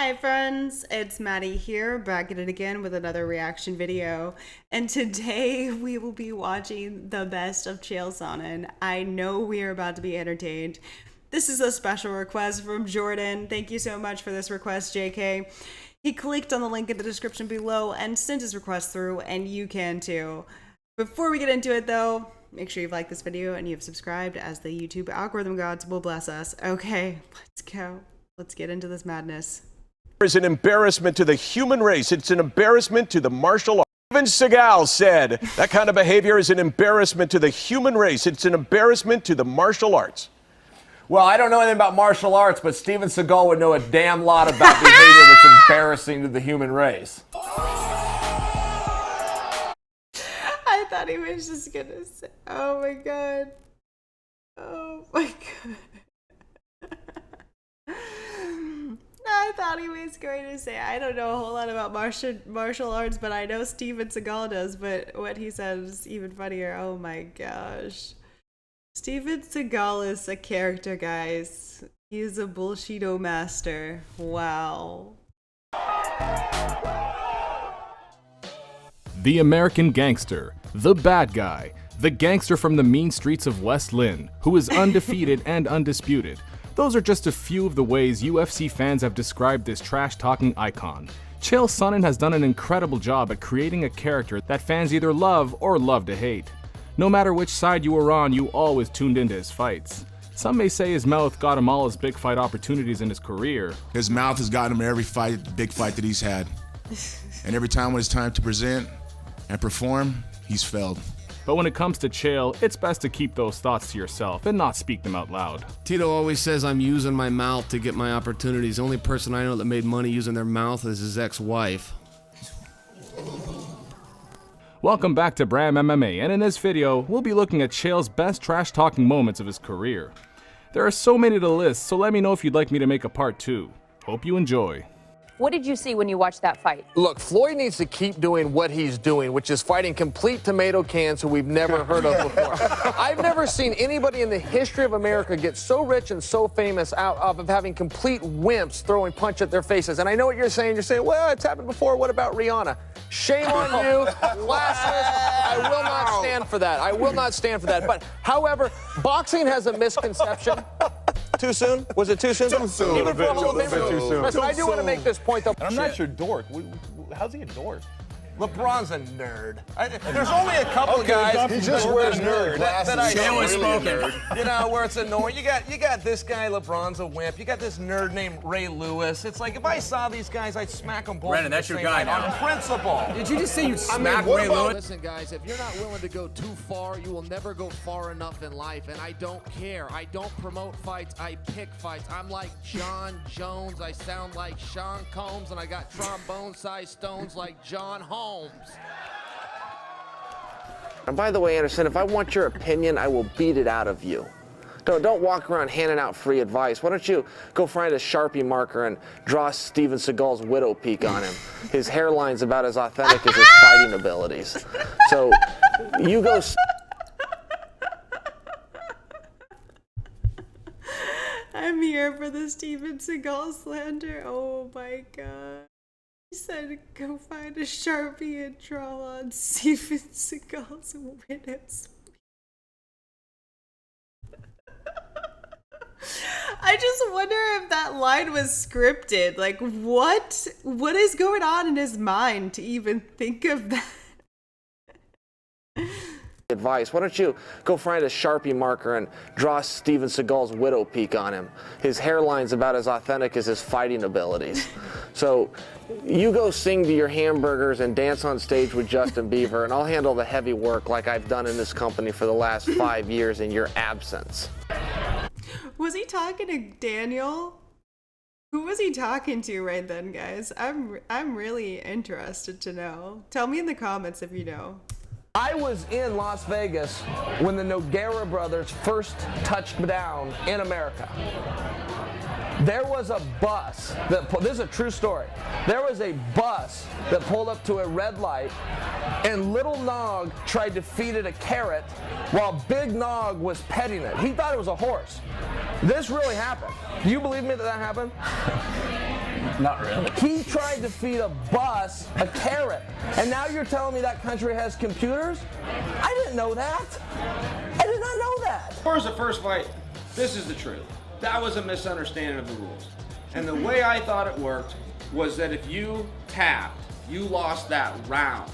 Hi friends, it's Maddie here, back at it again with another reaction video. And today we will be watching the best of CHAEL SONNEN. I know we are about to be entertained. This is a special request from Jordan. Thank you so much for this request, JK. He clicked on the link in the description below and sent his request through, and you can too. Before we get into it though, make sure you've liked this video and you've subscribed, as the YouTube algorithm gods will bless us. Okay, let's go. Let's get into this madness. Is an embarrassment to the human race. It's an embarrassment to the martial arts. Even Seagal said that kind of behavior is an embarrassment to the human race. It's an embarrassment to the martial arts. Well, I don't know anything about martial arts, but Steven Seagal would know a damn lot about behavior that's embarrassing to the human race. I thought he was just gonna say, oh my god. Oh my god. I thought he was going to say, I don't know a whole lot about martial arts, but I know Steven Seagal does, but what he said is even funnier. Oh my gosh. Steven Seagal is a character, guys. He's a bullshito master. Wow. The American gangster, the bad guy, the gangster from the mean streets of West Lynn, who is undefeated and undisputed. Those are just a few of the ways UFC fans have described this trash-talking icon. CHAEL SONNEN has done an incredible job at creating a character that fans either love or love to hate. No matter which side you were on, you always tuned into his fights. Some may say his mouth got him all his big fight opportunities in his career. His mouth has gotten him every fight, big fight that he's had. And every time when it's time to present and perform, he's failed. But when it comes to CHAEL, it's best to keep those thoughts to yourself and not speak them out loud. Tito always says I'm using my mouth to get my opportunities. The only person I know that made money using their mouth is his ex-wife. Welcome back to Bram MMA, and in this video, we'll be looking at CHAEL's best trash-talking moments of his career. There are so many to list, so let me know if you'd like me to make a part 2. Hope you enjoy. What did you see when you watched that fight? Look, Floyd needs to keep doing what he's doing, which is fighting complete tomato cans who we've never heard of before. I've never seen anybody in the history of America get so rich and so famous out of having complete wimps throwing punch at their faces. And I know what you're saying. You're saying, well, it's happened before. What about Rihanna? Shame on you, blasphemous. I will not stand for that. I will not stand for that. But, however, boxing has a misconception. Too soon? Was it too soon? Too soon. Even for a Hall of Famer? Too soon. Listen, I do want to make this point, though. And I'm not your dork. How's he a dork? LeBron's a nerd. There's only a couple guys. He just wears nerd that I know glasses. you know, where it's annoying. You got this guy, LeBron's a wimp. You got this nerd named Ray Lewis. It's like if I saw these guys, I'd smack them both. Brandon, that's your guy now. On principle. Did you just say you'd smack Ray Lewis? Listen, guys, if you're not willing to go too far, you will never go far enough in life, and I don't care. I don't promote fights, I pick fights. I'm like John Jones, I sound like Sean Combs, and I got trombone-sized stones like John Holmes. And by the way, Anderson, if I want your opinion, I will beat it out of you. Don't walk around handing out free advice. Why don't you go find a Sharpie marker and draw Steven Seagal's widow peak on him? His hairline's about as authentic as his fighting abilities. So, you go... I'm here for the Steven Seagal slander. Oh my god. He said go find a Sharpie and draw on Steven Seagal's widow's. I just wonder if that line was scripted. Like, what is going on in his mind to even think of that? Advice. Why don't you go find a Sharpie marker and draw Steven Seagal's widow peak on him? His hairline's about as authentic as his fighting abilities. So you go sing to your hamburgers and dance on stage with Justin Bieber, and I'll handle the heavy work like I've done in this company for the last 5 years in your absence. Was he talking to Daniel? Who was he talking to right then, guys? I'm really interested to know. Tell me in the comments if you know. I was in Las Vegas when the Nogueira brothers first touched down in America. There was a bus that, this is a true story. There was a bus that pulled up to a red light, and little Nog tried to feed it a carrot while Big Nog was petting it. He thought it was a horse. This really happened. Do you believe me that that happened? Not really. He tried to feed a bus a carrot. And now you're telling me that country has computers? I didn't know that. I did not know that. As far as the first fight, this is the truth. That was a misunderstanding of the rules. And the way I thought it worked was that if you tapped, you lost that round.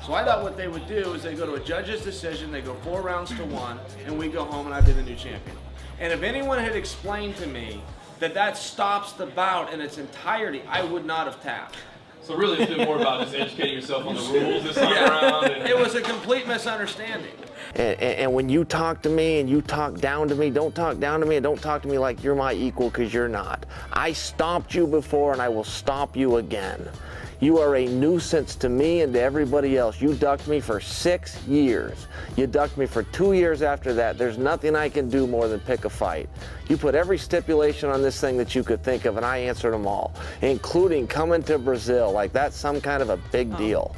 So I thought what they would do is they go to a judge's decision, they go 4 rounds to 1, and we go home and I'd be the new champion. And if anyone had explained to me that that stops the bout in its entirety, I would not have tapped. So really it's been more about just educating yourself on the rules this time around. And... It was a complete misunderstanding. And when you talk to me and you talk down to me, don't talk down to me and don't talk to me like you're my equal, because you're not. I stomped you before and I will stomp you again. You are a nuisance to me and to everybody else. You ducked me for 6 years. You ducked me for 2 years after that. There's nothing I can do more than pick a fight. You put every stipulation on this thing that you could think of, and I answered them all, including coming to Brazil. Like that's some kind of a big deal.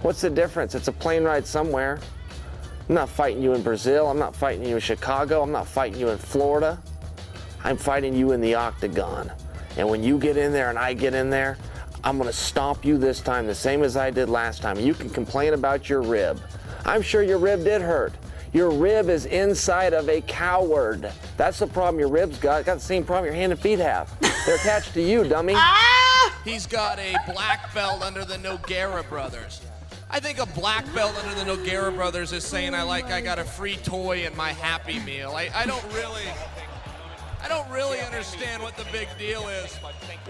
What's the difference? It's a plane ride somewhere. I'm not fighting you in Brazil. I'm not fighting you in Chicago. I'm not fighting you in Florida. I'm fighting you in the octagon. And when you get in there and I get in there, I'm gonna stomp you this time the same as I did last time. You can complain about your rib. I'm sure your rib did hurt. Your rib is inside of a coward. That's the problem your rib's got. It's got the same problem your hand and feet have. They're attached to you, dummy. He's got a black belt under the Nogueira brothers. I think a black belt under the Nogueira brothers is saying I got a free toy in my Happy Meal. I don't really understand what the big deal is.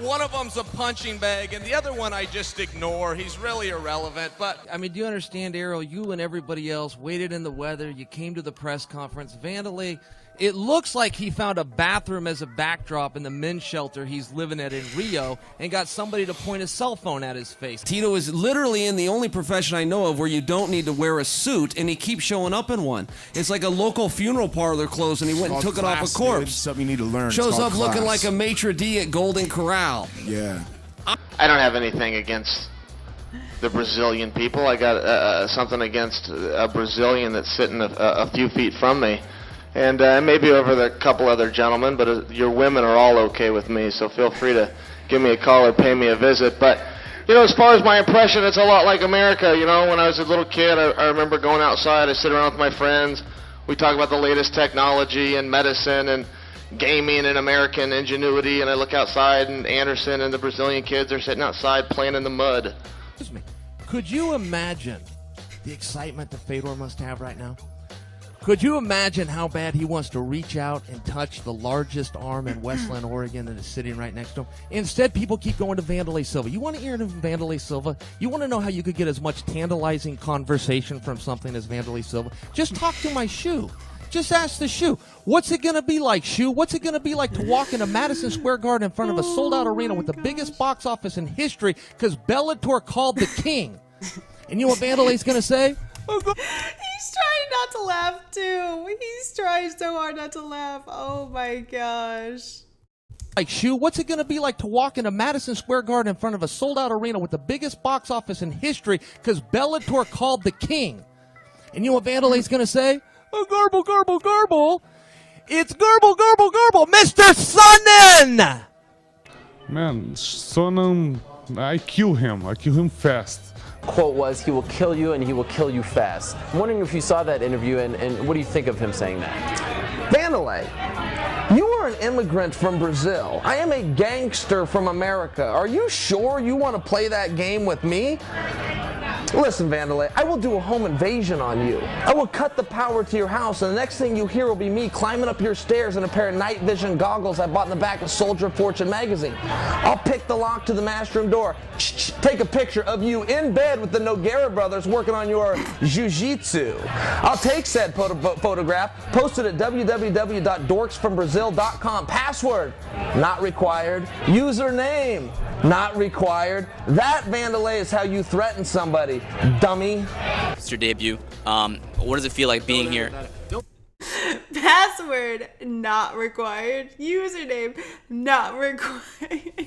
One of them's a punching bag, and the other one I just ignore. He's really irrelevant. But, I mean, do you understand, Errol? You and everybody else waited in the weather. You came to the press conference. Vandalay, it looks like he found a bathroom as a backdrop in the men's shelter he's living at in Rio and got somebody to point a cell phone at his face. Tito is literally in the only profession I know of where you don't need to wear a suit, and he keeps showing up in one. It's like a local funeral parlor clothes, and he went and took it off a corpse. It's something you need to learn. Shows up looking like a maitre d' at Golden Corral. Yeah. I don't have anything against the Brazilian people. I got something against a Brazilian that's sitting a few feet from me. And maybe over the couple other gentlemen, but your women are all okay with me, so feel free to give me a call or pay me a visit. But, you know, as far as my impression, it's a lot like America. You know, when I was a little kid, I remember going outside, I sit around with my friends, we talk about the latest technology and medicine and gaming and American ingenuity, and I look outside and Anderson and the Brazilian kids are sitting outside playing in the mud. Excuse me. Could you imagine the excitement that Fedor must have right now? Could you imagine how bad he wants to reach out and touch the largest arm in Westland, Oregon that is sitting right next to him? Instead, people keep going to Vandalay Silva. You want to hear from Vandalay Silva? You want to know how you could get as much tantalizing conversation from something as Vandalay Silva? Just talk to my shoe. Just ask the shoe. What's it going to be like, shoe? What's it going to be like to walk into Madison Square Garden in front of a sold-out arena with the biggest box office in history because Bellator called the king? And you know what Vandalay's going to say? He's trying not to laugh too. He's trying so hard not to laugh. Oh my gosh. Like, shoe, what's it going to be like to walk into Madison Square Garden in front of a sold-out arena with the biggest box office in history because Bellator called the king? And you know what Vandalay's going to say? Oh, garble, garble, garble. It's garble, garble, garble, Mr. Sonnen! Man, Sonnen, I kill him fast. Quote was, he will kill you and he will kill you fast. I'm wondering if you saw that interview and what do you think of him saying that? Vandalay, you are an immigrant from Brazil. I am a gangster from America. Are you sure you want to play that game with me? Listen, Vandalay, I will do a home invasion on you. I will cut the power to your house, and the next thing you hear will be me climbing up your stairs in a pair of night vision goggles I bought in the back of Soldier of Fortune magazine. I'll pick the lock to the master room door, take a picture of you in bed with the Nogueira brothers working on your jiu-jitsu. I'll take said photograph, post it at www.dorksfrombrazil.com. Password, not required. Username, not required. That, Vandalay, is how you threaten somebody, dummy. It's your debut. What does it feel like being here? Password, not required. Username, not required.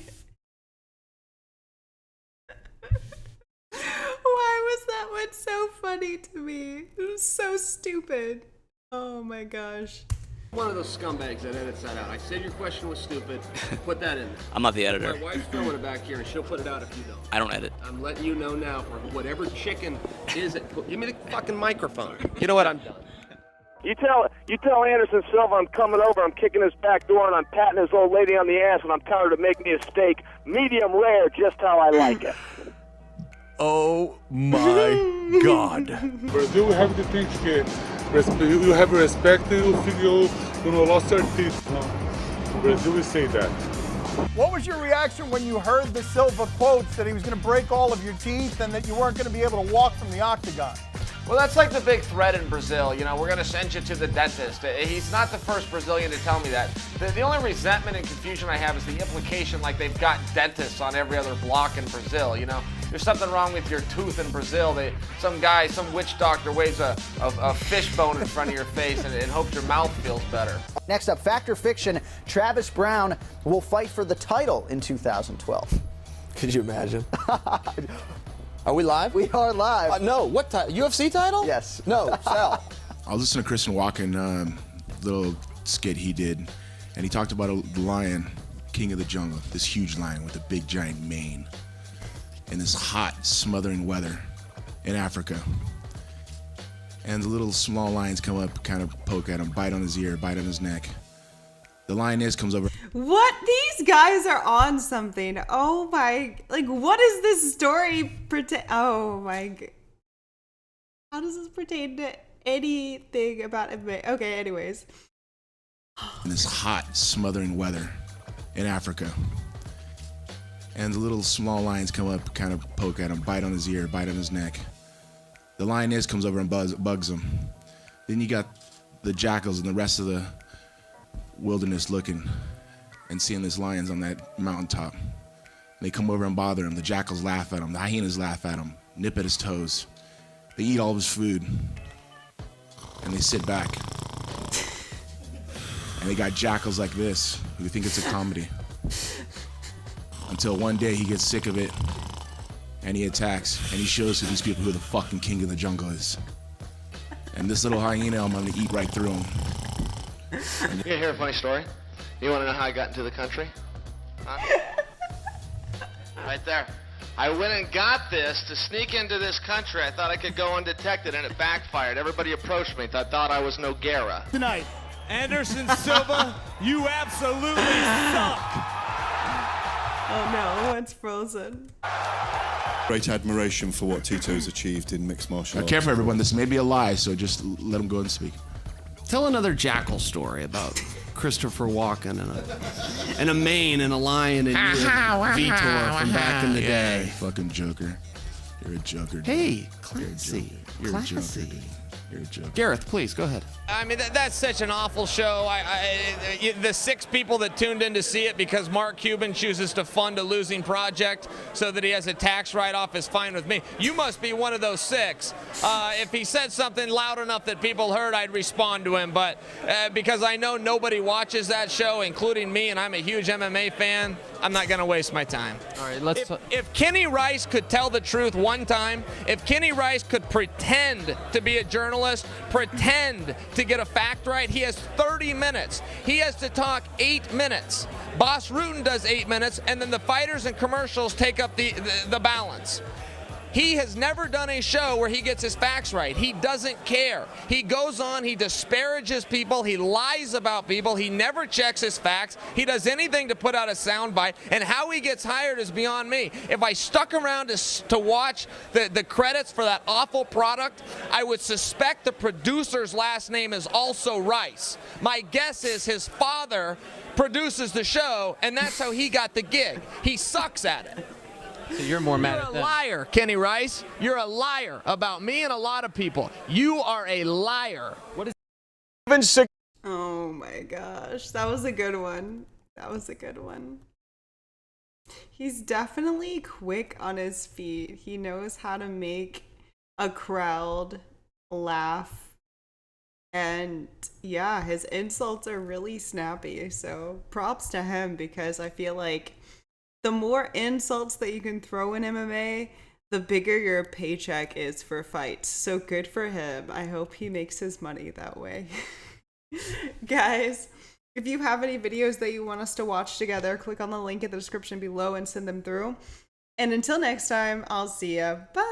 Why was that one so funny to me? It was so stupid. Oh my gosh. One of those scumbags that edits that out. I said your question was stupid. Put that in there. I'm not the editor. My wife's filming it back here, and she'll put it out if you don't. I don't edit. I'm letting you know now for whatever chicken is it. Give me the fucking microphone. You know what? I'm done. You tell Anderson Silva I'm coming over, I'm kicking his back door, and I'm patting his old lady on the ass, and I'm telling her to make me a steak, medium rare, just how I like it. Oh my God. Brasil have the thing que you have respect e o filho não lost their teeth. Brazil will say that. What was your reaction when you heard the Silva quotes that he was going to break all of your teeth and that you weren't going to be able to walk from the octagon? Well, that's like the big threat in Brazil. You know, we're going to send you to the dentist. He's not the first Brazilian to tell me that. The only resentment and confusion I have is the implication like they've got dentists on every other block in Brazil, you know? There's something wrong with your tooth in Brazil. Some guy, some witch doctor waves a fish bone in front of your face and hopes your mouth feels better. Next up, Fact or Fiction, Travis Brown will fight for the title in 2012. Could you imagine? Are we live? We are live. No, what title? UFC title? Yes. No, Sal. I was listening to Christian Walken, little skit he did, and he talked about the lion, king of the jungle, this huge lion with a big giant mane, in this hot, smothering weather in Africa. And the little small lions come up, kind of poke at him, bite on his ear, bite on his neck. The lioness comes over. What? These guys are on something. Oh my, like, what is this story pertain? Oh my, how does this pertain to anything about MMA? Okay, anyways. In this hot, smothering weather in Africa. And the little small lions come up, kind of poke at him, bite on his ear, bite on his neck. The lioness comes over and bugs him. Then you got the jackals and the rest of the wilderness looking and seeing these lions on that mountaintop. They come over and bother him. The jackals laugh at him. The hyenas laugh at him, nip at his toes. They eat all of his food, and they sit back. And they got jackals like this who think it's a comedy. Until one day he gets sick of it, and he attacks, and he shows to these people who the fucking king of the jungle is. And this little hyena, I'm gonna eat right through him. You hear a funny story? You want to know how I got into the country? Huh? Right there. I went and got this to sneak into this country. I thought I could go undetected, and it backfired. Everybody approached me. Thought I was Nogueira. Tonight, Anderson Silva, you absolutely suck. Oh no, it's frozen. Great admiration for what Tito's achieved in mixed martial arts. Careful, everyone. This may be a lie, so just let him go and speak. Tell another jackal story about Christopher Walken and a mane and a lion and Vitor from back in the day. Fucking joker. You're a joker. Dude. Hey, classy. You're a joker, dude. You're a joker. Gareth, please, go ahead. I mean, that's such an awful show. The 6 people that tuned in to see it because Mark Cuban chooses to fund a losing project so that he has a tax write-off is fine with me. You must be one of those 6. If he said something loud enough that people heard, I'd respond to him. But because I know nobody watches that show, including me, and I'm a huge MMA fan, I'm not going to waste my time. All right, let's. If Kenny Rice could tell the truth one time, if Kenny Rice could pretend to be a journalist, pretend to get a fact right, he has 30 minutes. He has to talk 8 minutes. Boss Rutan does 8 minutes, and then the fighters and commercials take up the balance. He has never done a show where he gets his facts right. He doesn't care. He goes on, he disparages people, he lies about people, he never checks his facts, he does anything to put out a soundbite, and how he gets hired is beyond me. If I stuck around to watch the credits for that awful product, I would suspect the producer's last name is also Rice. My guess is his father produces the show, and that's how he got the gig. He sucks at it. So you're more mad You're at a them. liar, Kenny Rice. You're a liar about me and a lot of people. You are a liar. What is? Oh my gosh, that was a good one. That was a good one. He's definitely quick on his feet. He knows how to make a crowd laugh. And yeah, his insults are really snappy. So props to him, because I feel like the more insults that you can throw in MMA, the bigger your paycheck is for fights. So good for him. I hope he makes his money that way. Guys, if you have any videos that you want us to watch together, click on the link in the description below and send them through. And until next time, I'll see ya. Bye.